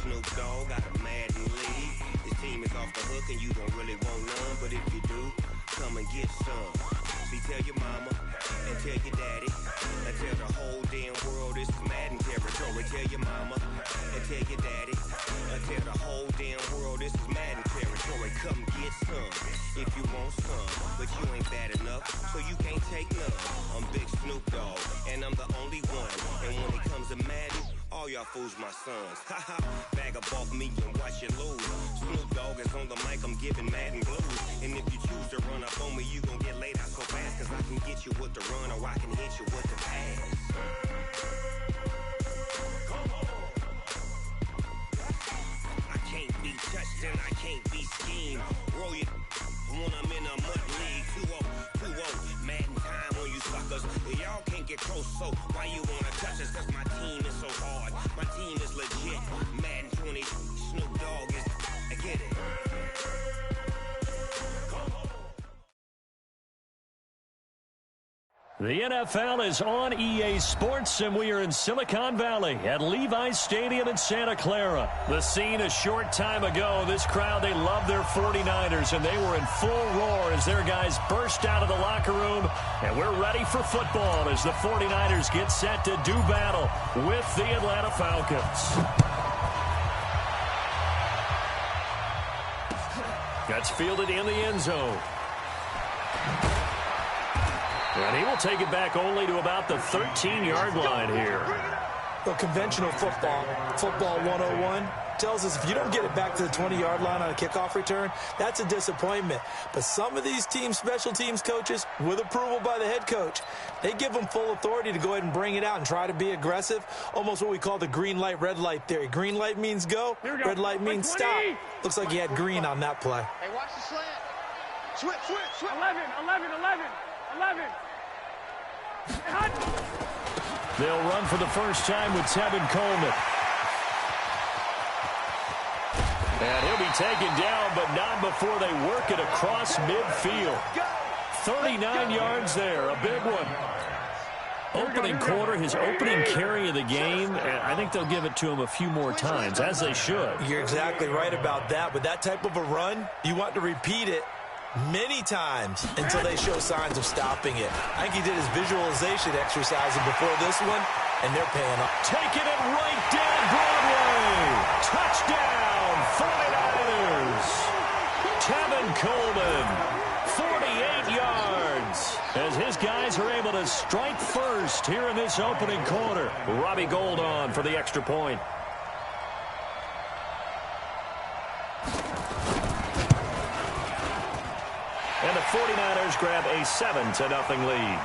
Snoop Dogg got a Madden lead. His team is off the hook and you don't really want none, but if you do, come and get some. See, tell your mama and tell your daddy and tell the whole damn world this is Madden territory. Tell your mama and tell your daddy and tell the whole damn world this is Madden territory. Come get some if you want some, but you ain't bad enough, so you can't take none. I'm Big Snoop Dogg, and I'm the only one. And when it comes to Madden, all y'all fools my sons. Haha, bag up off me and watch you lose. Snoop Dogg is on the mic, I'm giving Madden blues. And if you choose to run up on me, you gon' get laid out so fast, cause I can get you with the run or I can hit you with the pass. I can't be touched and I can't be schemed. Roll you when I'm in a mud league. 2-0, Madden time on you suckers. Y'all can't get close, so why you wanna touch us? Cause my team is so hard. My team is legit. Madden 20, Snoop Dogg is, I get it. The NFL is on EA Sports, and we are in Silicon Valley at Levi's Stadium in Santa Clara. The scene a short time ago, this crowd, they love their 49ers, and they were in full roar as their guys burst out of the locker room. And we're ready for football as the 49ers get set to do battle with the Atlanta Falcons. That's fielded in the end zone. And he will take it back only to about the 13-yard line here. Well, conventional football 101, tells us if you don't get it back to the 20-yard line on a kickoff return, that's a disappointment. But some of these teams, special teams coaches, with approval by the head coach, they give them full authority to go ahead and bring it out and try to be aggressive, almost what we call the green light, red light theory. Green light means go, red light means stop. Looks like he had green on that play. Hey, watch the slant. Switch. 11. They'll run for the first time with Tevin Coleman. And he'll be taken down, but not before they work it across midfield. 39 yards there, a big one. Opening quarter, his opening carry of the game, and I think they'll give it to him a few more times, as they should. You're exactly right about that, but that type of a run, you want to repeat it many times until they show signs of stopping it. I think he did his visualization exercise before this one, and they're paying off. Taking it right down Broadway. Touchdown, 49ers. Tevin Coleman, 48 yards. As his guys are able to strike first here in this opening quarter. Robbie Gould on for the extra point. And the 49ers grab a 7-0 lead.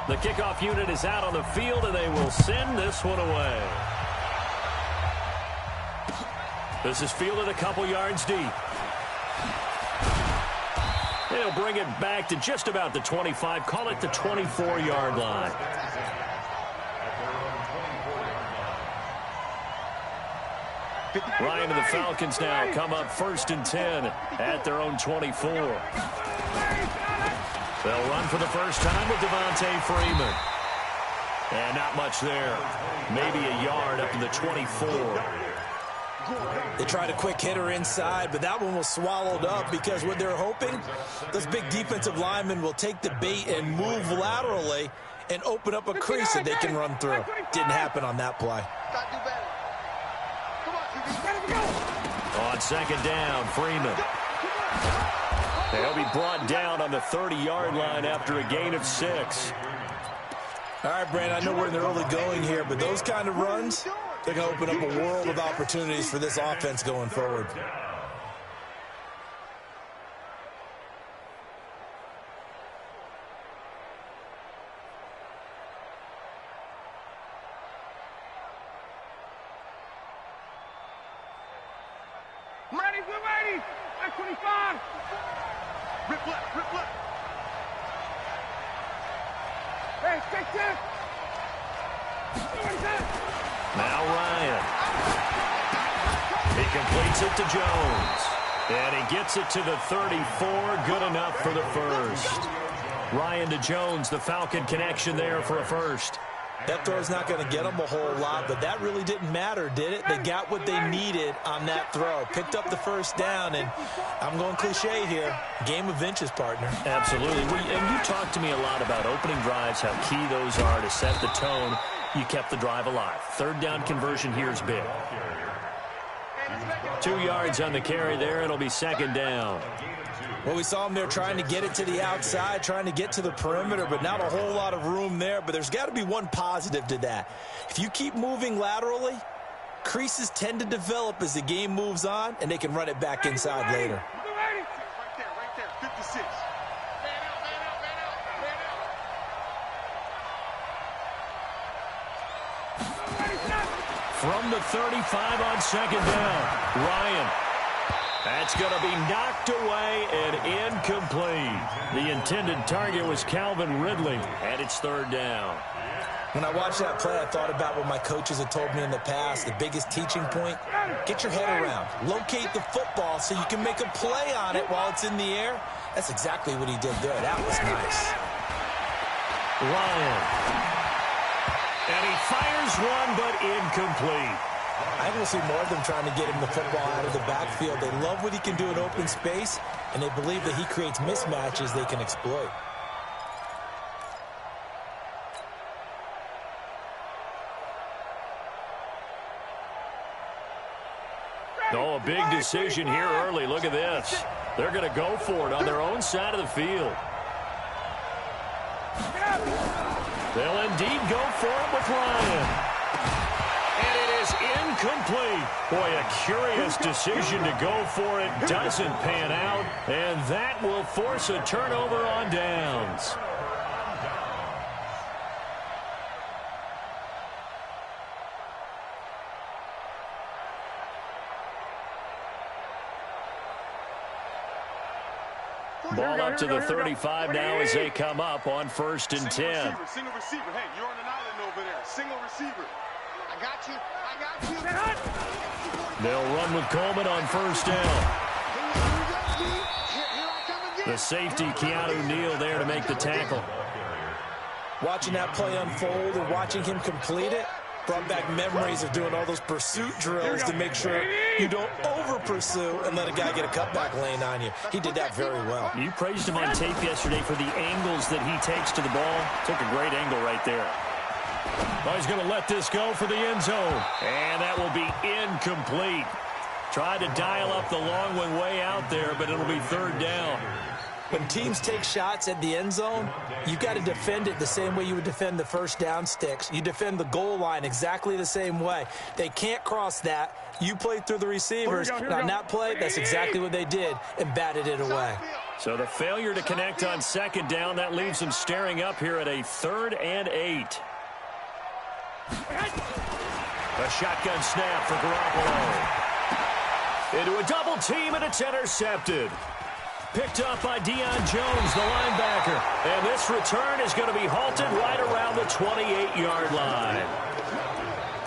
The kickoff unit is out on the field, and they will send this one away. This is fielded a couple yards deep. They'll bring it back to just about the 25, call it the 24-yard line. Ryan and the Falcons now come up 1st and 10 at their own 24. They'll run for the first time with Devontae Freeman. And not much there. Maybe a yard up to the 24. They tried a quick hitter inside, but that one was swallowed up because what they're hoping, those big defensive linemen will take the bait and move laterally and open up a crease that they can run through. Didn't happen on that play. On 2nd down, Freeman. They'll be brought down on the 30-yard line after a gain of 6. All right, Brandon, I know we're in the early going here, but those kind of runs, they're going to open up a world of opportunities for this offense going forward. We're ready. 25. Rip left. Hey, stay still. Now Ryan. He completes it to Jones. And he gets it to the 34. Good enough for the first. Ryan to Jones, the Falcon connection there for a first. That throw's not going to get them a whole lot, but that really didn't matter, did it? They got what they needed on that throw. Picked up the first down, and I'm going cliche here. Game of inches, partner. Absolutely. And you talked to me a lot about opening drives, how key those are to set the tone. You kept the drive alive. Third down conversion here is big. 2 yards on the carry there. It'll be second down. Well, we saw them there trying to get it to the outside, trying to get to the perimeter, but not a whole lot of room there. But there's got to be one positive to that. If you keep moving laterally, creases tend to develop as the game moves on, and they can run it back inside later. Right there, 56. From the 35 on second down, Ryan. That's going to be knocked away and incomplete. The intended target was Calvin Ridley, and it's third down. When I watched that play, I thought about what my coaches had told me in the past. The biggest teaching point, get your head around. Locate the football so you can make a play on it while it's in the air. That's exactly what he did there. That was nice. Ryan. And he fires one, but incomplete. I will see more of them trying to get him the football out of the backfield. They love what he can do in open space, and they believe that he creates mismatches they can exploit. Oh, a big decision here early. Look at this. They're going to go for it on their own side of the field. They'll indeed go for it with Ryan. And it is incomplete. Boy, a curious decision to go for it. Doesn't pan out. And that will force a turnover on downs. Ball up to the 35 now as they come up on 1st and 10. Single receiver. Hey, you're on an island over there. Single receiver. I got you. They'll run with Coleman on 1st down. The safety, Keanu Neal, there to make the tackle. Watching that play unfold and watching him complete it brought back memories of doing all those pursuit drills to make sure you don't over-pursue and let a guy get a cutback lane on you. He did that very well. You praised him on tape yesterday for the angles that he takes to the ball. Took a great angle right there. Oh, he's going to let this go for the end zone. And that will be incomplete. Tried to dial up the long one way out there, but it'll be third down. When teams take shots at the end zone, you've got to defend it the same way you would defend the first down sticks. You defend the goal line exactly the same way. They can't cross that. You play through the receivers. And on that play, that's exactly what they did and batted it away. So the failure to connect on second down, that leaves them staring up here at a 3rd and 8. A shotgun snap for Garoppolo. Into a double team, and it's intercepted. Picked up by Deion Jones, the linebacker. And this return is going to be halted right around the 28-yard line.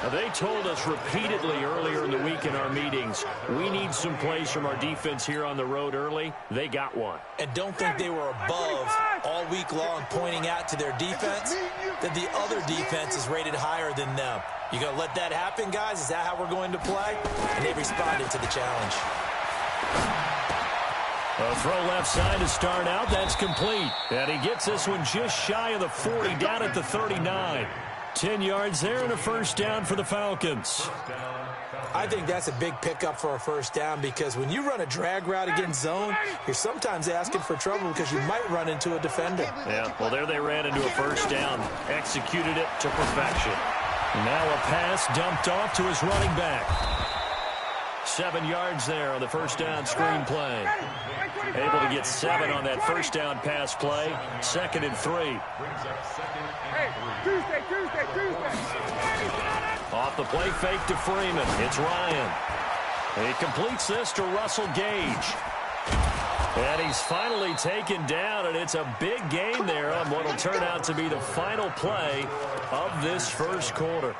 Now, they told us repeatedly earlier in the week in our meetings, we need some plays from our defense here on the road early. They got one. And don't think they were above all week long pointing out to their defense that the other defense is rated higher than them. You going to let that happen, guys? Is that how we're going to play? And they responded to the challenge. A throw left side to start out. That's complete. And he gets this one just shy of the 40, down at the 39. 10 yards there and a first down for the Falcons. I think that's a big pickup for a first down because when you run a drag route against zone, you're sometimes asking for trouble because you might run into a defender. Yeah, well, there they ran into a first down. Executed it to perfection. Now a pass dumped off to his running back. 7 yards there on the first down screen play. Able to get 7 on that first down pass play. 2nd and 3. Tuesday. Off the play fake to Freeman. It's Ryan. He completes this to Russell Gage. And he's finally taken down, and it's a big gain there on what will turn out to be the final play of this first quarter.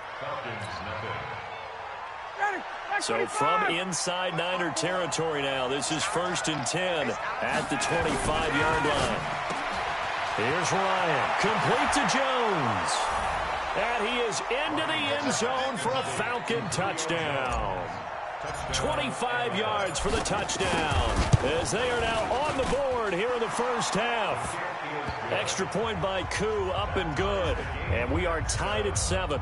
So from inside Niner territory now, this is 1st and 10 at the 25-yard line. Here's Ryan. Complete to Jones. And he is into the end zone for a Falcon touchdown. 25 yards for the touchdown as they are now on the board here in the first half. Extra point by Koo, up and good. And we are tied at 7.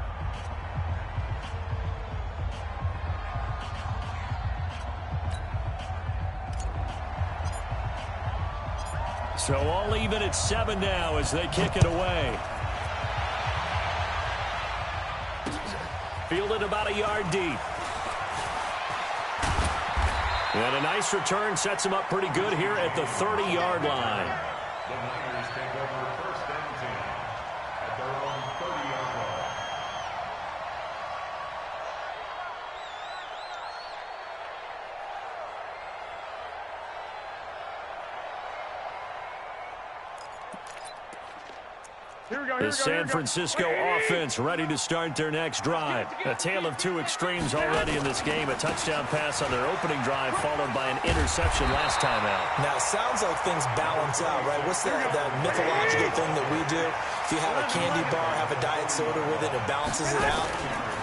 So all even at 7 now as they kick it away. Fielded about a yard deep. And a nice return sets him up pretty good here at the 30-yard line. The Niners take over first and 10 at their own 30-yard line. The San Francisco offense ready to start their next drive. A tale of two extremes already in this game. A touchdown pass on their opening drive followed by an interception last time out. Now, it sounds like things balance out, right? What's that mythological thing that we do? If you have a candy bar, have a diet soda with it, it balances it out.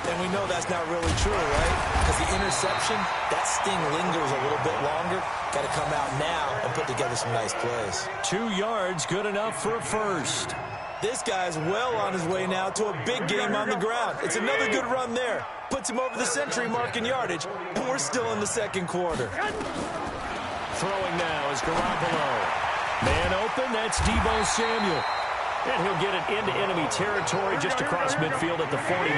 And we know that's not really true, right? Because the interception, that sting lingers a little bit longer. Got to come out now and put together some nice plays. 2 yards, good enough for a first. This guy's well on his way now to a big game on the ground. It's another good run there. Puts him over the century mark in yardage, and we're still in the second quarter. Throwing now is Garoppolo. Man open, that's Deebo Samuel. And he'll get it into enemy territory just across midfield at the 49.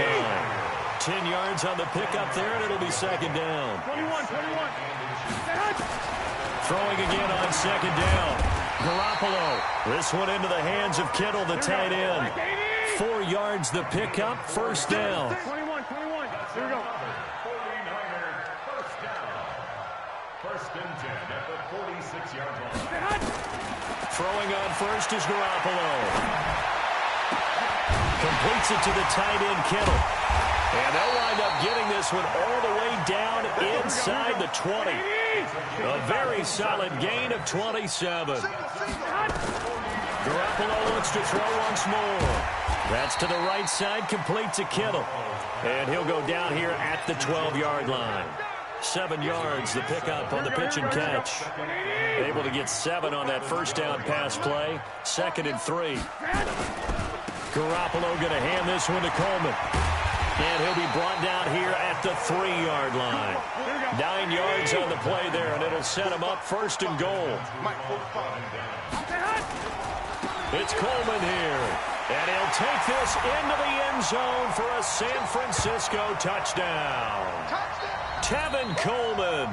10 yards on the pickup there, and it'll be second down. 21. Throwing again on second down. Garoppolo. This one into the hands of Kittle, the tight end. 4 yards the pickup, first down. 21. Here we go. 49ers first down. First and 10 at the 46-yard line. Throwing on first is Garoppolo. Completes it to the tight end, Kittle. And they'll wind up getting this one all the way down inside the 20. A very solid gain of 27. Garoppolo looks to throw once more. That's to the right side, complete to Kittle. And he'll go down here at the 12-yard line. 7 yards, the pickup on the pitch and catch. Able to get 7 on that first down pass play. 2nd and 3. Garoppolo going to hand this one to Coleman. And he'll be brought down here at the 3-yard line. 9 yards on the play there, and it'll set him up first and goal. It's Coleman here. And he'll take this into the end zone for a San Francisco touchdown. Tevin Coleman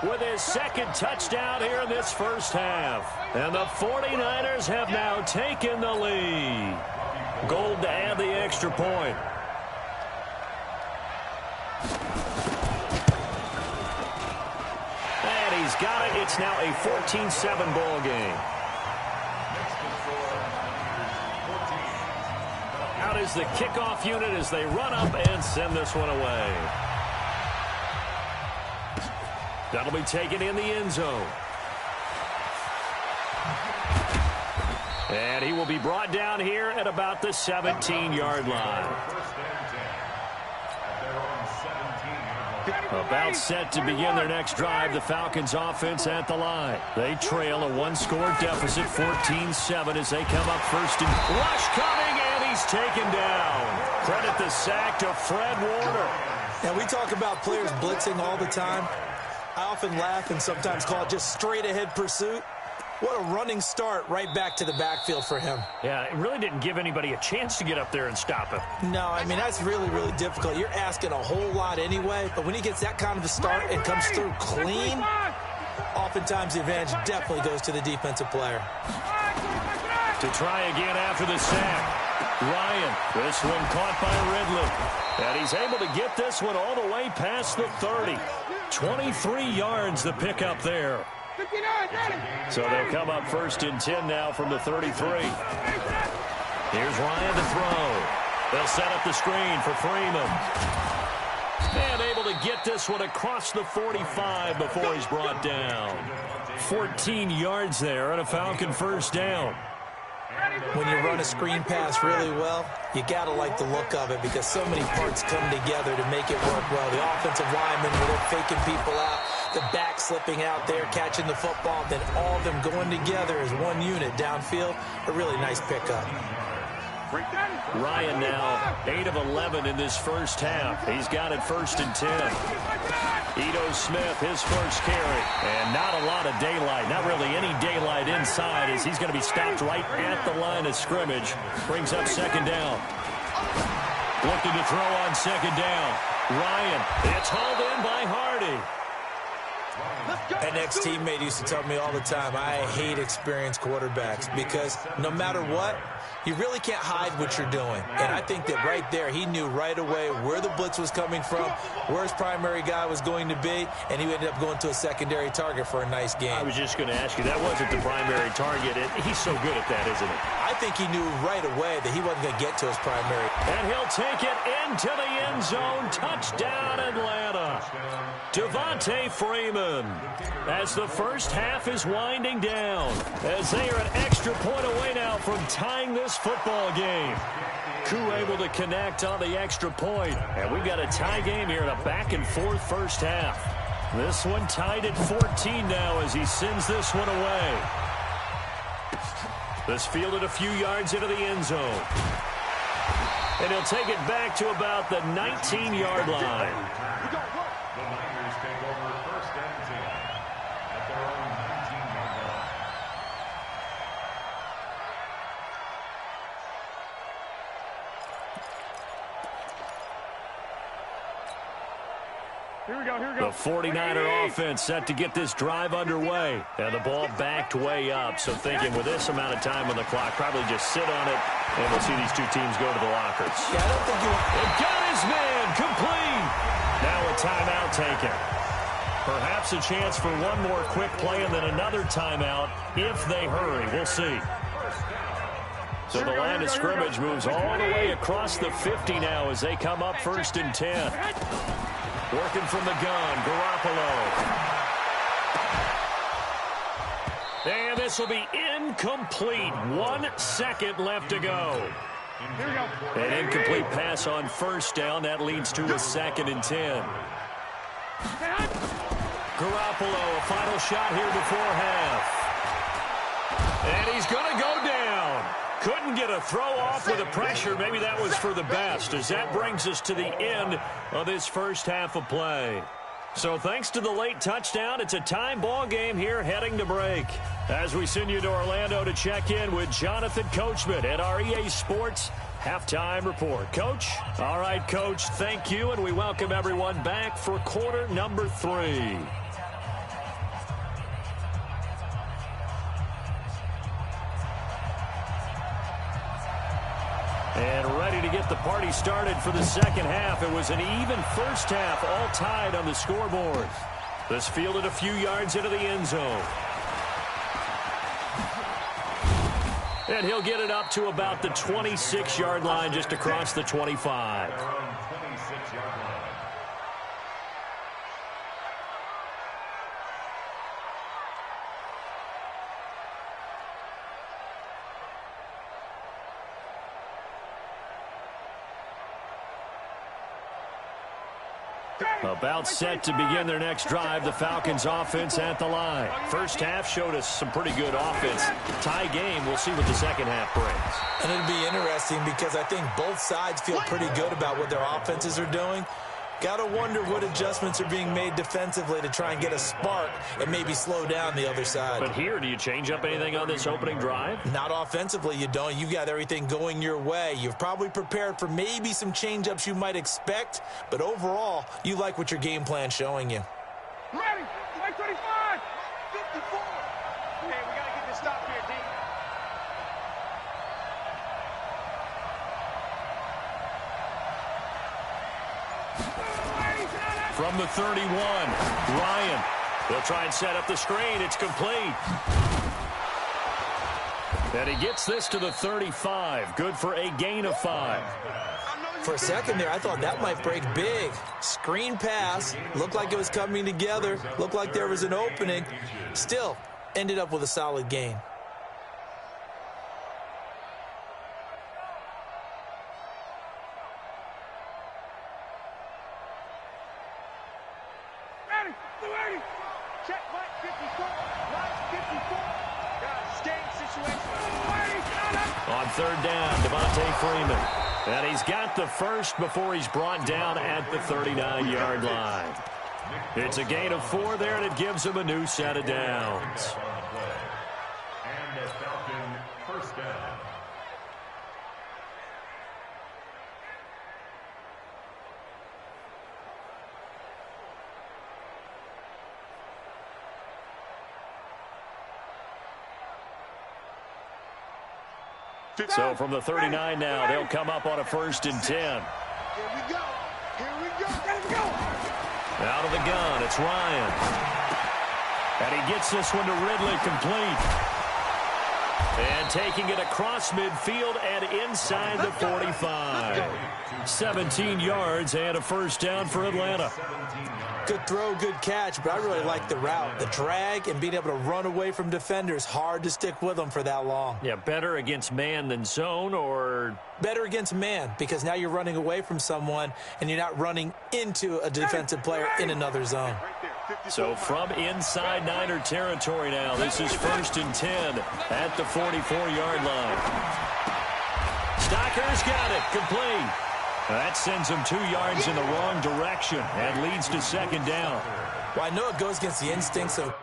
with his second touchdown here in this first half. And the 49ers have now taken the lead. Gold to add the extra point. And he's got it. It's now a 14-7 ball game. Out is the kickoff unit as they run up and send this one away. That'll be taken in the end zone. And he will be brought down here at about the 17-yard line. About set to begin their next drive, the Falcons offense at the line. They trail a one-score deficit, 14-7, as they come up first. And rush coming, and he's taken down. Credit the sack to Fred Warner. Now, we talk about players blitzing all the time. I often laugh and sometimes call it just straight-ahead pursuit. What a running start right back to the backfield for him. Yeah, it really didn't give anybody a chance to get up there and stop him. No, I mean, that's really, really difficult. You're asking a whole lot anyway, but when he gets that kind of a start and comes through clean, oftentimes the advantage definitely goes to the defensive player. To try again after the sack. Ryan, this one caught by Ridley. And he's able to get this one all the way past the 30. 23 yards the pickup there. So they'll come up first and 10 now from the 33. Here's Ryan to throw. They'll set up the screen for Freeman. And able to get this one across the 45 before he's brought down. 14 yards there and a Falcon first down. When you run a screen pass really well, you got to like the look of it because so many parts come together to make it work well. The offensive linemen, where they're faking people out, the back slipping out there, catching the football, then all of them going together as one unit downfield. A really nice pickup. Ryan now 8 of 11 in this first half. He's got it 1st and 10. Ito Smith, his first carry. And not a lot of daylight. Not really any daylight inside as he's going to be stopped right at the line of scrimmage. Brings up 2nd down. Looking to throw on 2nd down. Ryan, it's hauled in by Hardy. An ex-teammate used to tell me all the time, I hate experienced quarterbacks because no matter what, you really can't hide what you're doing. And I think that right there, he knew right away where the blitz was coming from, where his primary guy was going to be, and he ended up going to a secondary target for a nice game. I was just going to ask you, that wasn't the primary target. He's so good at that, isn't he? I think he knew right away that he wasn't going to get to his primary. And he'll take it into the end zone. Touchdown, Atlanta. Devontae Freeman, as the first half is winding down, as they are an extra point away now from tying this football game. Koo able to connect on the extra point, and we've got a tie game here in a back-and-forth first half. This one tied at 14 now as he sends this one away. This fielded a few yards into the end zone. And he'll take it back to about the 19-yard line. The Niners take over 1st and 10 at their own 19-yard line. Here we go, here we go. The 49er offense set to get this drive underway. And the ball backed way up. So thinking with this amount of time on the clock, probably just sit on it, and we'll see these two teams go to the lockers. Yeah, I don't think It got his man complete. Now a timeout taken. Perhaps a chance for one more quick play and then another timeout if they hurry. We'll see. So the line of scrimmage moves all the way across the 50 now as they come up 1st and 10. Working from the gun, Garoppolo. And this will be incomplete. 1 second left to go. An incomplete pass on 1st down. That leads to a 2nd and 10. Garoppolo, a final shot here before half. And he's going to go down. Couldn't get a throw off with the pressure. Maybe that was for the best, as that brings us to the end of this first half of play. So thanks to the late touchdown, it's a tie ball game here heading to break. As we send you to Orlando to check in with Jonathan Coachman at our EA Sports Halftime Report. Coach? All right, Coach, thank you, and we welcome everyone back for quarter number 3. And ready to get the party started for the second half. It was an even first half, all tied on the scoreboard. This fielded a few yards into the end zone. And he'll get it up to about the 26-yard line, just across the 25. About set to begin their next drive, the Falcons offense at the line. First half showed us some pretty good offense. Tie game, we'll see what the second half brings. And it'll be interesting because I think both sides feel pretty good about what their offenses are doing. Got to wonder what adjustments are being made defensively to try and get a spark and maybe slow down the other side. But here, do you change up anything on this opening drive? Not offensively, you don't. You've got everything going your way. You've probably prepared for maybe some change-ups you might expect, but overall, you like what your game plan's showing you. Ready, 25, 54. Hey, we got to get this stop here, D. From the 31, Ryan. They'll try and set up the screen. It's complete. And he gets this to the 35. Good for a gain of 5. For a second there, I thought that might break big. Screen pass. Looked like it was coming together. Looked like there was an opening. Still, ended up with a solid gain. Check right 54. Right 54. Guys, game situation. On third down, Devontae Freeman. And he's got the first before he's brought down at the 39-yard line. It's a gain of 4 there, and it gives him a new set of downs. And a Falcon first down. So from the 39 now, they'll come up on a 1st and 10. Here we go. Here we go. Let go. Out of the gun, it's Ryan. And he gets this one to Ridley complete. And taking it across midfield and inside the 45. 17 yards and a first down for Atlanta. Good throw, good catch, but I really like the route. The drag and being able to run away from defenders. Hard to stick with them for that long. Yeah, better against man than zone, or better against man, because now you're running away from someone and you're not running into a defensive player in another zone. So from inside Niner territory now, this is 1st and 10 at the 44-yard line. Stocker's got it, complete. That sends him 2 yards in the wrong direction and leads to 2nd down. Well, I know it goes against the instincts of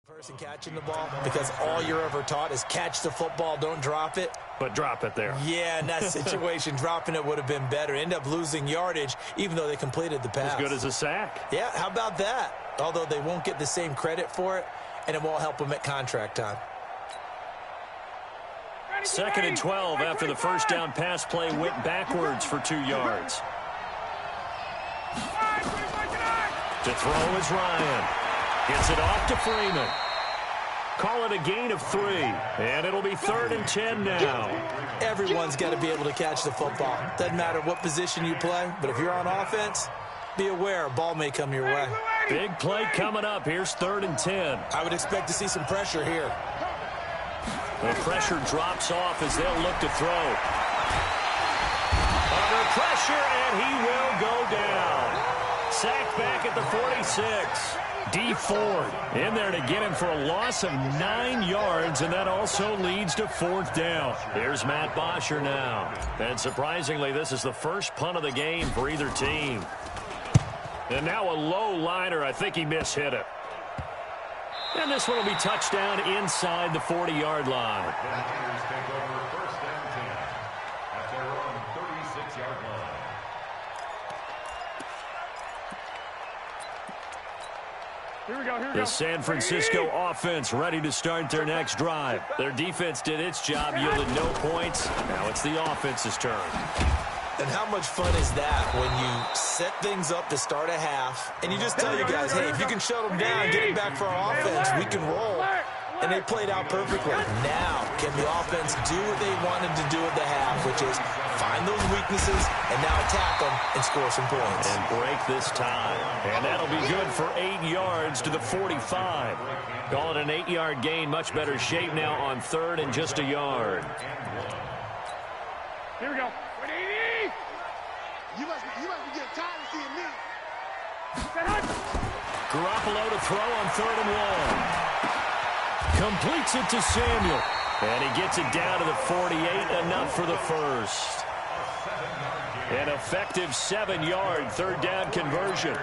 person catching the ball, because all you're ever taught is catch the football, don't drop it. But drop it there. Yeah, in that situation, dropping it would have been better. End up losing yardage, even though they completed the pass. As good as a sack. Yeah, how about that? Although they won't get the same credit for it, and it won't help them at contract time. 2nd and 12 after the first down pass play went backwards for 2 yards. To throw is Ryan. Gets it off to Freeman. Call it a gain of 3. And it'll be 3rd and 10 now. Everyone's got to be able to catch the football. Doesn't matter what position you play, but if you're on offense, be aware a ball may come your way. Big play coming up. Here's 3rd and 10. I would expect to see some pressure here. The pressure drops off as they'll look to throw. Under pressure, and he will go down. Sacked back at the 46. D. Ford in there to get him for a loss of 9 yards, and that also leads to 4th down. Here's Matt Bosher now. And surprisingly, this is the first punt of the game for either team. And now a low liner. I think he mishit it. And this one will be touchdown inside the 40-yard line. The Niners take over 1st and 10 at their own 36-yard line. Here we go. The San Francisco offense ready to start their next drive. Their defense did its job, yielded no points. Now it's the offense's turn. And how much fun is that when you set things up to start a half, and you just tell your guys, hey, if you can shut them down, get it back for our offense, we can roll. And they played out perfectly. Now, can the offense do what they wanted to do at the half, which is find those weaknesses and now attack them and score some points. And break this tie. And that'll be good for 8 yards to the 45. Call it an 8-yard gain. Much better shape now on 3rd and just a yard. Here we go. You must be getting tired of seeing me. Garoppolo to throw on 3rd and 1. Completes it to Samuel. And he gets it down to the 48, enough for the first. An effective 7-yard third-down conversion.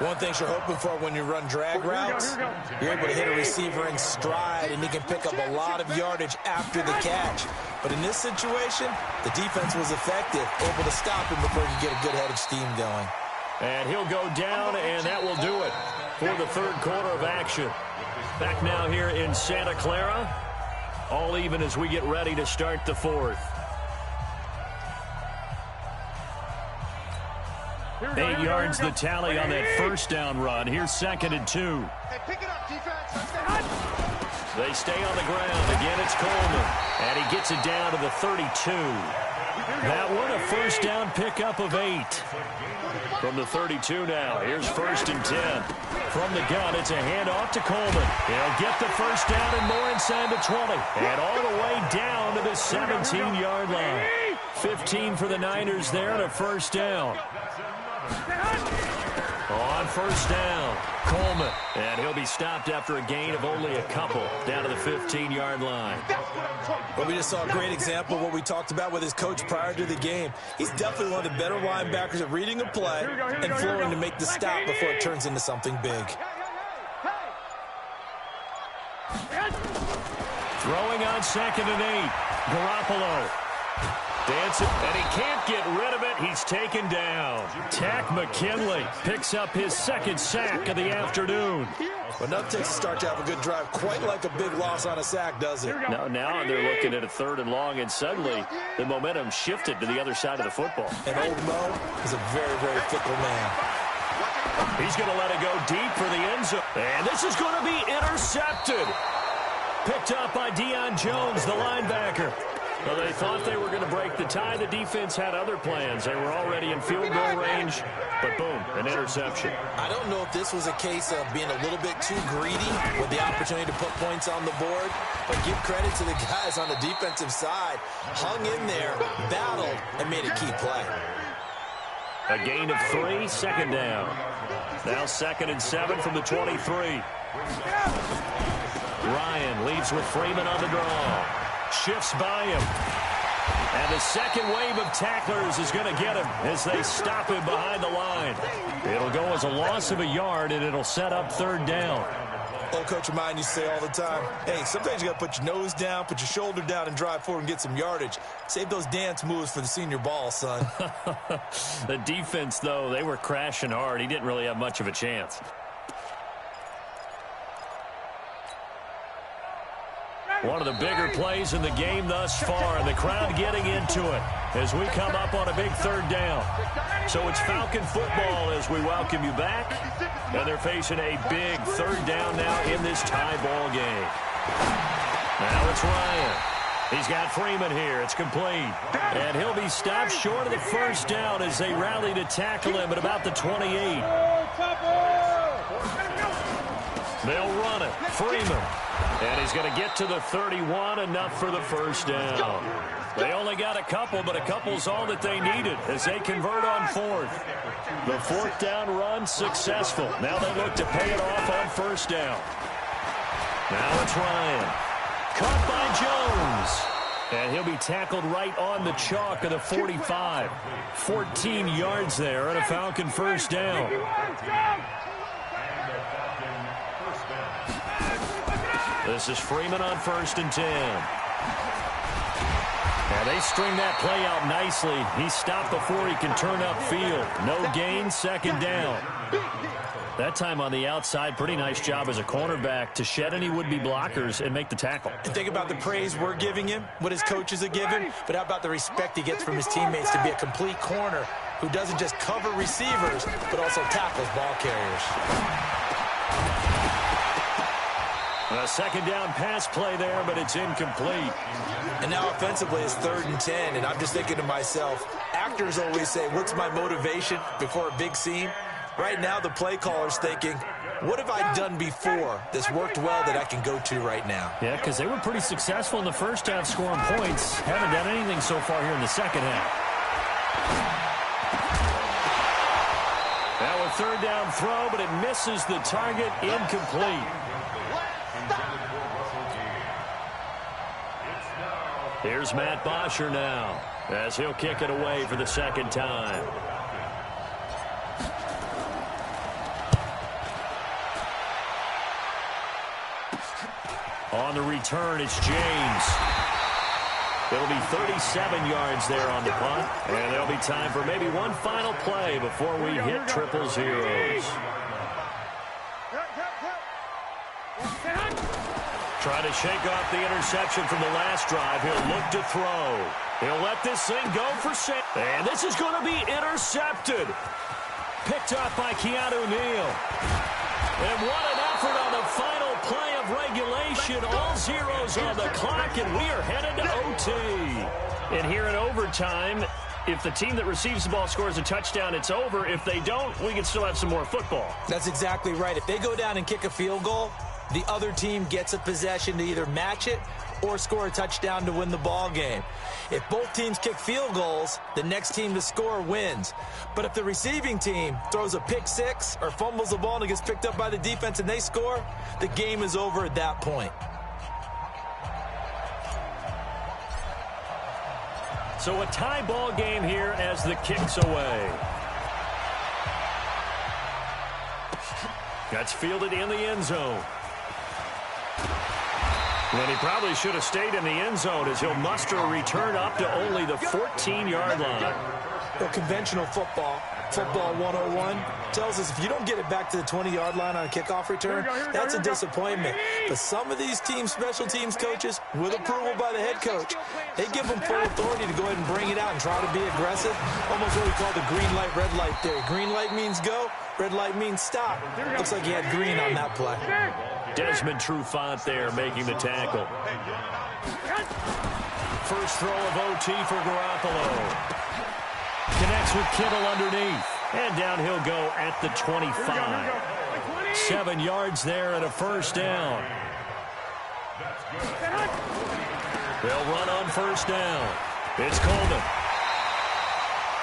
One thing you're hoping for when you run drag routes, you're able to hit a receiver in stride, and he can pick up a lot of yardage after the catch. But in this situation, the defense was effective, able to stop him before he could get a good head of steam going. And he'll go down, and that will do it for the third quarter of action. Back now here in Santa Clara. All even as we get ready to start the fourth. 8 yards the tally on that first down run. Here's 2nd and 2. Hey, pick it up, defense. They stay on the ground. Again, it's Coleman. And he gets it down to the 32. That one, a first down pickup of 8. From the 32 now. Here's 1st and 10. From the gun, it's a handoff to Coleman. He'll get the first down and more inside the 20. And all the way down to the 17-yard line. 15 for the Niners there and a first down. On first down, Coleman. And he'll be stopped after a gain of only a couple down to the 15-yard line. Well, we just saw a great example of what we talked about with his coach prior to the game. He's definitely one of the better linebackers at reading a play and flowing to make the stop before it turns into something big. Throwing on 2nd and 8. Garoppolo. Dancing, and he can't get rid of it. He's taken down. Tack McKinley picks up his 2nd sack of the afternoon. But enough takes to start to have a good drive. Quite like a big loss on a sack, does it? Now they're looking at a 3rd and long, and suddenly the momentum shifted to the other side of the football. And old Mo is a very, very fickle man. He's going to let it go deep for the end zone. And this is going to be intercepted. Picked up by Deion Jones, the linebacker. Well, they thought they were going to break the tie. The defense had other plans. They were already in field goal range, but boom, an interception. I don't know if this was a case of being a little bit too greedy with the opportunity to put points on the board, but give credit to the guys on the defensive side. Hung in there, battled, and made a key play. A gain of 3, 2nd down. Now 2nd and 7 from the 23. Ryan leads with Freeman on the draw. Shifts by him. And the second wave of tacklers is going to get him as they stop him behind the line. It'll go as a loss of a yard, and it'll set up 3rd down. Old coach of mine used to say all the time, hey, sometimes you got to put your nose down, put your shoulder down, and drive forward and get some yardage. Save those dance moves for the senior ball, son. The defense, though, they were crashing hard. He didn't really have much of a chance. One of the bigger plays in the game thus far, and the crowd getting into it as we come up on a big 3rd down. So it's Falcon football as we welcome you back, and they're facing a big 3rd down now in this tie ball game. Now it's Ryan. He's got Freeman here. It's complete. And he'll be stopped short of the first down as they rally to tackle him at about the 28. They'll run it. Freeman. And he's going to get to the 31, enough for the first down. They only got a couple, but a couple's all that they needed as they convert on 4th. The 4th down run successful. Now they look to pay it off on 1st down. Now it's Ryan. Caught by Jones. And he'll be tackled right on the chalk of the 45. 14 yards there and a Falcon 1st down. This is Freeman on 1st and 10. And they string that play out nicely. He's stopped before he can turn upfield. No gain, 2nd down. That time on the outside, pretty nice job as a cornerback to shed any would-be blockers and make the tackle. And think about the praise we're giving him, what his coaches are giving, but how about the respect he gets from his teammates to be a complete corner who doesn't just cover receivers, but also tackles ball carriers. A 2nd down pass play there, but it's incomplete. And now offensively it's 3rd and 10, and I'm just thinking to myself, actors always say, what's my motivation before a big scene? Right now the play caller's thinking, what have I done before that's worked well that I can go to right now? Yeah, because they were pretty successful in the first half scoring points. Haven't done anything so far here in the second half. Now a 3rd down throw, but it misses the target, incomplete. Here's Matt Bosher now, as he'll kick it away for the second time. On the return, it's James. It'll be 37 yards there on the punt. And there'll be time for maybe one final play before we hit triple zeros. Trying to shake off the interception from the last drive. He'll look to throw. He'll let this thing go for 6. And this is going to be intercepted. Picked up by Keanu Neal. And what an effort on the final play of regulation. All zeros on the clock, and we are headed to OT. And here in overtime, if the team that receives the ball scores a touchdown, it's over. If they don't, we can still have some more football. That's exactly right. If they go down and kick a field goal, the other team gets a possession to either match it or score a touchdown to win the ball game. If both teams kick field goals, the next team to score wins. But if the receiving team throws a pick six or fumbles the ball and it gets picked up by the defense and they score, the game is over at that point. So a tie ball game here as the kick's away. That's fielded in the end zone. And he probably should have stayed in the end zone as he'll muster a return up to only the 14-yard line. Well, conventional football 101, tells us if you don't get it back to the 20-yard line on a kickoff return, that's a disappointment. But some of these special teams coaches, with approval by the head coach, they give them full authority to go ahead and bring it out and try to be aggressive. Almost what we call the green light, red light theory. Green light means go, red light means stop. Looks like he had green on that play. Desmond Trufant there making the tackle. First throw of OT for Garoppolo. Connects with Kittle underneath. And down he'll go at the 25. 7 yards there and a first down. They'll run on first down. It's Coleman.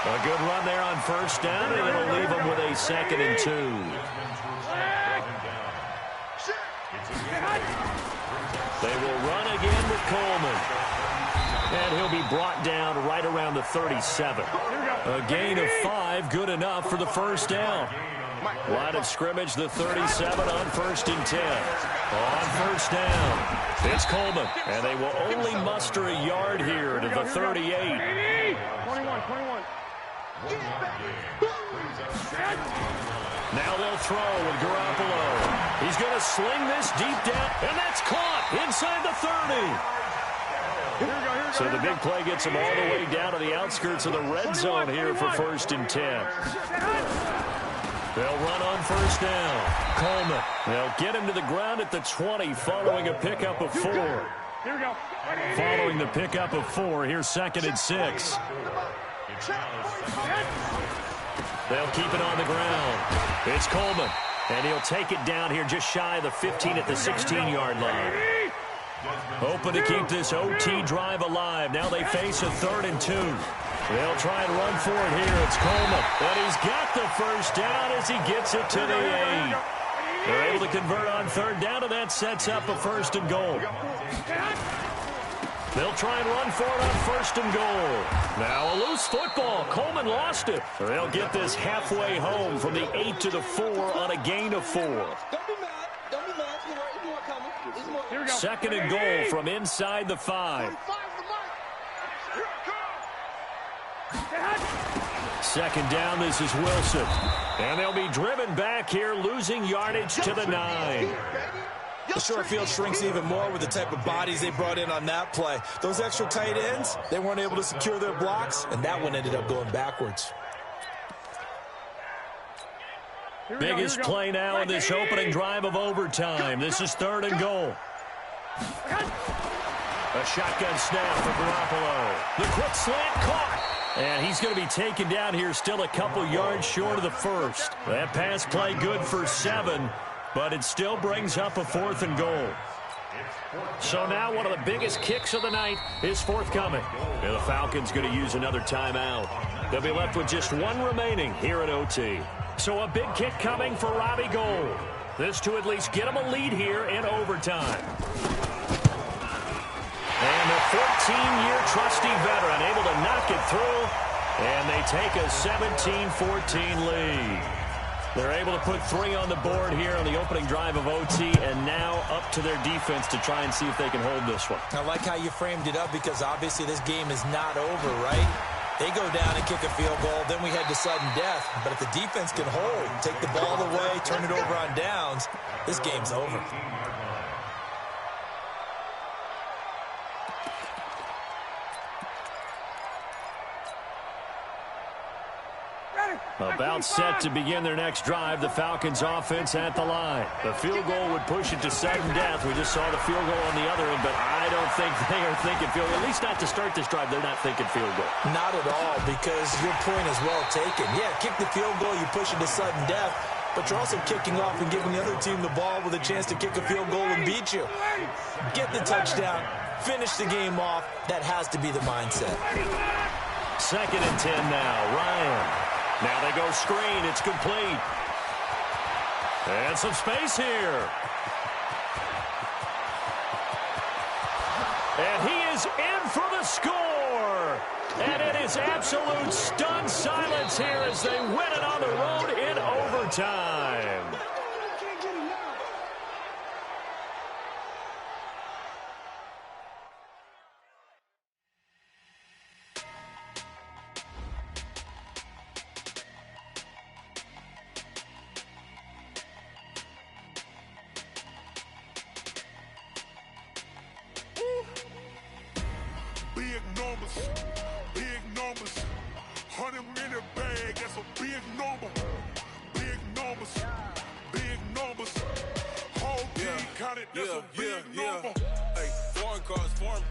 A good run there on first down, and it'll leave them with a 2nd and 2. They will run again with Coleman. And he'll be brought down right around the 37. A gain of 5, good enough for the first down. Line of scrimmage, the 37 on 1st and 10. On first down, it's Coleman. And they will only muster a yard here to the 38. 21. Now they'll throw with Garoppolo. He's going to sling this deep down, and that's caught inside the 30. So the big play gets him all the way down to the outskirts of the red zone here for 1st and 10. They'll run on first down. Coleman. They'll get him to the ground at the 20 following a pickup of 4. Following the pickup of 4, here's 2nd and 6. They'll keep it on the ground. It's Coleman. And he'll take it down here just shy of the 15 at the 16-yard line. Hoping to keep this OT drive alive. Now they face a 3rd and 2. They'll try and run for it here. It's Coleman. And he's got the first down as he gets it to the 8. They're able to convert on 3rd down, and that sets up a 1st and goal. They'll try and run for it on 1st and goal. Now a loose football. Coleman lost it. They'll get this halfway home from the 8 to the 4 on a gain of 4. Don't be mad. Don't be mad. It's more coming. It's more. 2nd and goal from inside the 5. 2nd down, this is Wilson. And they'll be driven back here, losing yardage to the 9. The short field shrinks even more with the type of bodies they brought in on that play. Those extra tight ends, they weren't able to secure their blocks, and that one ended up going backwards. Biggest play now in this opening drive of overtime. This is 3rd and goal. A shotgun snap for Garoppolo. The quick slant caught. And he's going to be taken down here, still a couple yards short of the 1st. That pass play good for 7, but it still brings up a 4th and goal. So now one of the biggest kicks of the night is forthcoming. And the Falcons going to use another timeout. They'll be left with just 1 remaining here at OT. So a big kick coming for Robbie Gould. This to at least get him a lead here in overtime. And the 17-year trusty veteran able to knock it through, and they take a 17-14 lead. They're able to put 3 on the board here on the opening drive of OT, and now up to their defense to try and see if they can hold this one. I like how you framed it up, because obviously this game is not over, right? They go down and kick a field goal, then we head to sudden death. But if the defense can hold, take the ball away, turn it over on downs, this game's over. About set to begin their next drive, the Falcons offense at the line. The field goal would push it to sudden death. We just saw the field goal on the other end, but I don't think they are thinking field goal. At least not to start this drive. They're not thinking field goal. Not at all, because your point is well taken. Yeah, kick the field goal, you push it to sudden death, but you're also kicking off and giving the other team the ball with a chance to kick a field goal and beat you. Get the touchdown, finish the game off. That has to be the mindset. 2nd and 10 now. Ryan. Now they go screen. It's complete. And some space here. And he is in for the score. And it is absolute stunned silence here as they win it on the road in overtime. Big numbers, 100-minute bag, that's a big number. Big numbers, whole team counted, that's a big number. Hey, foreign cars, foreign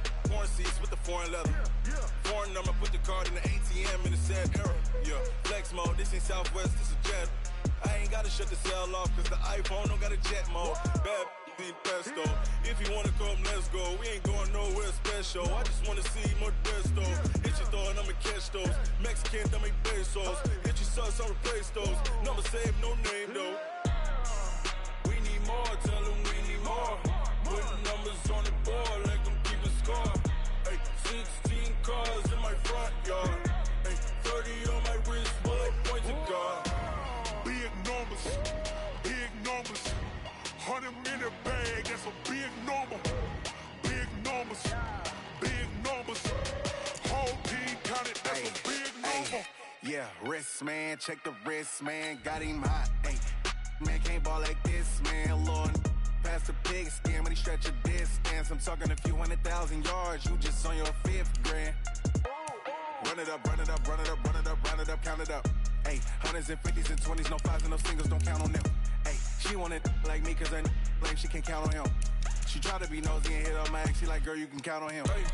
seats with the foreign leather. Foreign number, put the card in the ATM in the sad era. Yeah, flex mode, this ain't Southwest, this is jet. I ain't gotta shut the cell off, cause the iPhone don't got a jet mode. Bad pesto. If you wanna come, let's go. We ain't going nowhere special. I just wanna see more Modesto. Hit your thought, I'ma catch those. Mexican, I'ma pesos. Hit your sus, I'll replace those. Number save, no name though. We need more, tell them we need more. Putting numbers on the board, let them keep a score. Hey, 16 cars in my front yard. Hey, 30 on my wrist, bullet point to God. Big numbers, 100-minute bag, that's a big number. Big numbers, whole team counted, that's a big number. Yeah, wrist man, check the wrist man, got him hot. Ay, man can't ball like this, man. Lord, past the pig skin when he stretch a distance. I'm talking a few 100,000 yards, you just on your 5th grand. Run it up, count it up. Ay, hundreds and 50s and 20s, no 5s and no singles, don't count on them. Ay, she want it like me, cause her blame, she can't count on him. She try to be nosy and hit up my ex, she like, girl, you can count on him. Hey,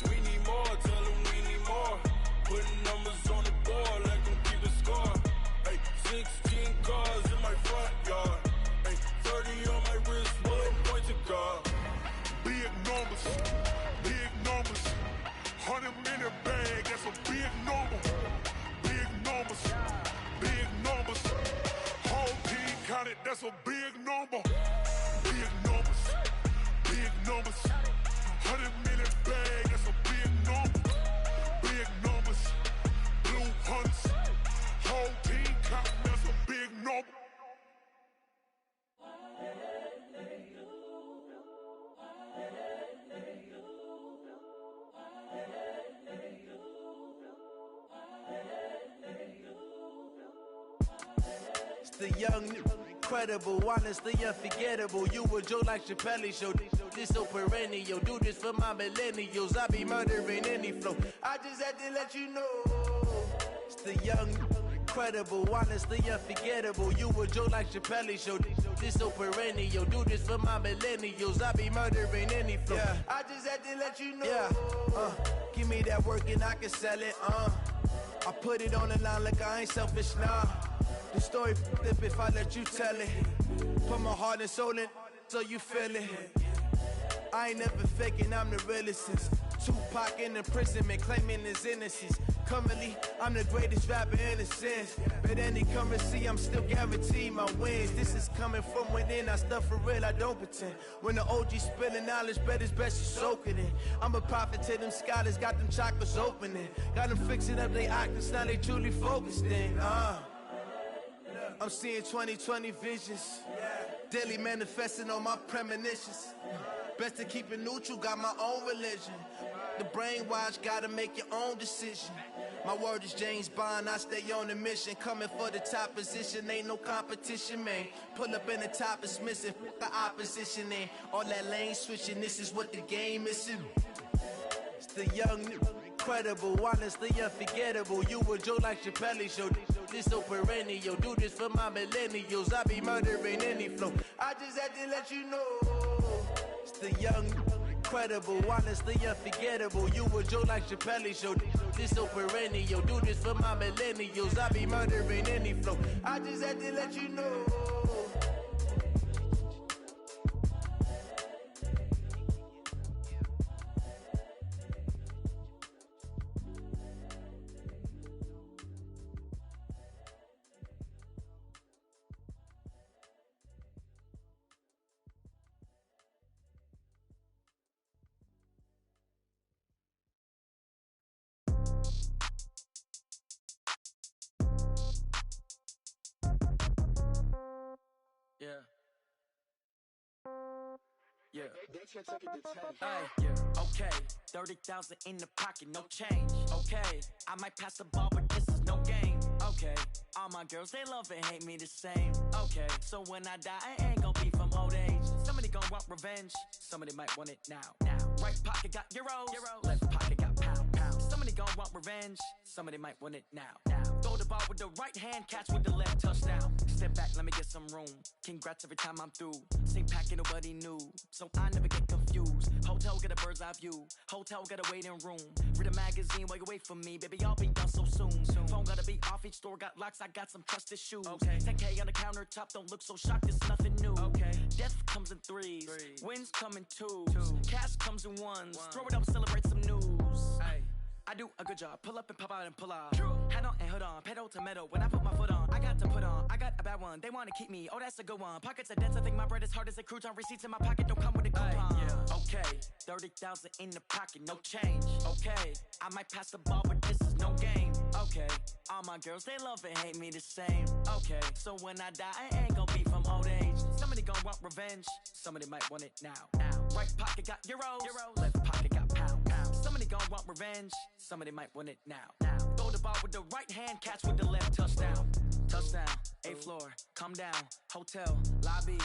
we need more, tell them we need more. Putting numbers on the board, let them keep a score. Hey, 16 cars in my front yard. Hey, 30 on my wrist, bullet point to God. Big numbers, 100-minute bag, that's a big number. Big numbers, whole team counted, that's a big number. Big numbers, 100-minute bag, that's a big number. Big numbers, blue hunts, whole team counted, that's a big number. The young, incredible, honestly unforgettable. You a Joe like Chappelle show. This so perennial. Do this for my millennials. I be murdering any flow. I just had to let you know. It's the young, incredible, honestly unforgettable. You a Joe like Chappelle show. This so perennial. Do this for my millennials. I be murdering any flow. Yeah. I just had to let you know. Yeah. Give me that work and I can sell it. I put it on the line like I ain't selfish, nah. The story flip if I let you tell it. Put my heart and soul in so you feel it. I ain't never faking, I'm the realest since Tupac in imprisonment, claiming his innocence. Currently, I'm the greatest rapper in a sense. But any currency, I'm still guaranteed my wins. This is coming from within, I stuff for real, I don't pretend. When the OG spilling knowledge, bet it's best you soak it in. I'm a prophet to them scholars, got them chakras opening. Got them fixing up they octaves, now they truly focused in. I'm seeing 2020 visions. Daily manifesting on my premonitions. Best to keep it neutral, got my own religion. The brainwash, gotta make your own decision. My word is James Bond, I stay on the mission. Coming for the top position, ain't no competition, man. Pull up in the top, it's missing, the opposition in. All that lane switching, this is what the game missing. It's the young, incredible, honestly unforgettable. You a joke like Chappelle show. This so perennial, do this for my millennials. I be murdering any flow. I just had to let you know. It's the young, incredible, honestly unforgettable. You a joke like Chappelle show. This so perennial, do this for my millennials. I be murdering any flow. I just had to let you know. Okay, 30,000 in the pocket, no change. Okay, I might pass the ball, but this is no game. Okay, all my girls, they love and hate me the same. Okay, so when I die, I ain't gon' be from old age. Somebody gon' want revenge, somebody might want it now. Right pocket got euros, left pocket got pound. Somebody gon' want revenge, somebody might want it now. Throw the ball with the right hand, catch with the left, touchdown. Step back, let me get some room. Congrats every time I'm through. Same packet, nobody knew, so I never get confused. Hotel get a bird's eye view, hotel get a waiting room. Read a magazine while you wait for me, baby, I'll be done so soon. Phone gotta be off, each store got locks, I got some trusted shoes. 10K on the countertop, don't look so shocked, it's nothing new. Death comes in threes, wins come in twos. Cash comes in ones, throw it up, celebrate some news. I do a good job, pull up and pop out and pull off. Head on and hood on, pedal to metal. When I put my foot on, I got to put on. I got a bad one, they wanna keep me, oh that's a good one. Pockets are dense, I think my bread is hard as a crouton. Receipts in my pocket don't come with a coupon. Okay, 30,000 in the pocket, no change. Okay, I might pass the ball, but this is no game. Okay, all my girls, they love and hate me the same. Okay, so when I die, I ain't gon' be from old age. Somebody gon' want revenge, somebody might want it now. Right pocket got euros, left pocket got pound. Somebody gon' want revenge, somebody might want it now. Throw the ball with the right hand, catch with the left, touchdown. Touchdown, 8th floor, come down, hotel, lobby.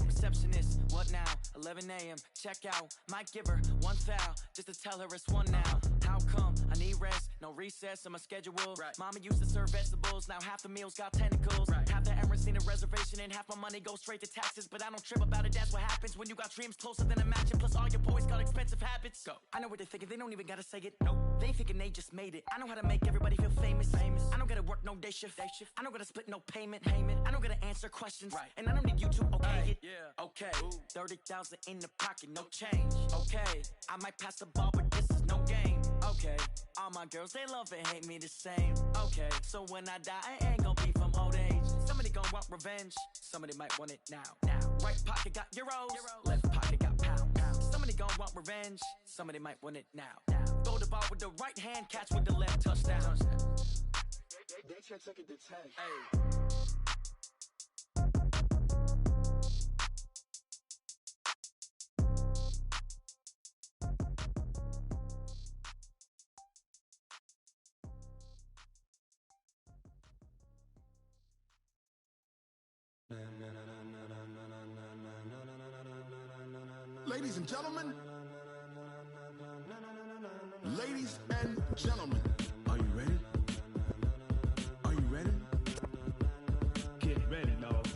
Receptionist, what now? 11 a.m., check out. Might give her one foul, just to tell her it's one now. How come? I need rest, no recess in my schedule. Mama used to serve vegetables, now half the meals got tentacles. Half the Emirates need a reservation and half my money goes straight to taxes. But I don't trip about it, that's what happens when you got dreams closer than a match. And plus all your boys got expensive habits. Go. I know what they're thinking, they don't even gotta say it. Nope. They ain't thinking they just made it. I know how to make everybody feel famous. I don't gotta work no day shift. I don't gotta split no payment. I don't gotta answer questions. And I don't need you to okay it. Okay, 30,000 in the pocket, no change. Okay, I might pass the ball, but this is no game. Okay, all my girls, they love and hate me the same. Okay, so when I die, I ain't gon' be from old age. Somebody gon' want revenge, somebody might want it now. Right pocket got euros, left pocket got pound. Somebody gon' want revenge, somebody might want it now. Throw the ball with the right hand, catch with the left, touchdown. They can't take it to 10. Ladies and gentlemen, ladies and gentlemen, are you ready? Are you ready? Get ready, dog.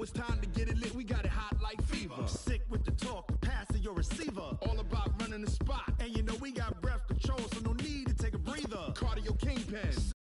it's time to get it lit, we got it hot like fever. I'm sick with the talk, the pass of your receiver. All about running the spot. And you know we got breath control, so no need to take a breather. Cardio kingpin.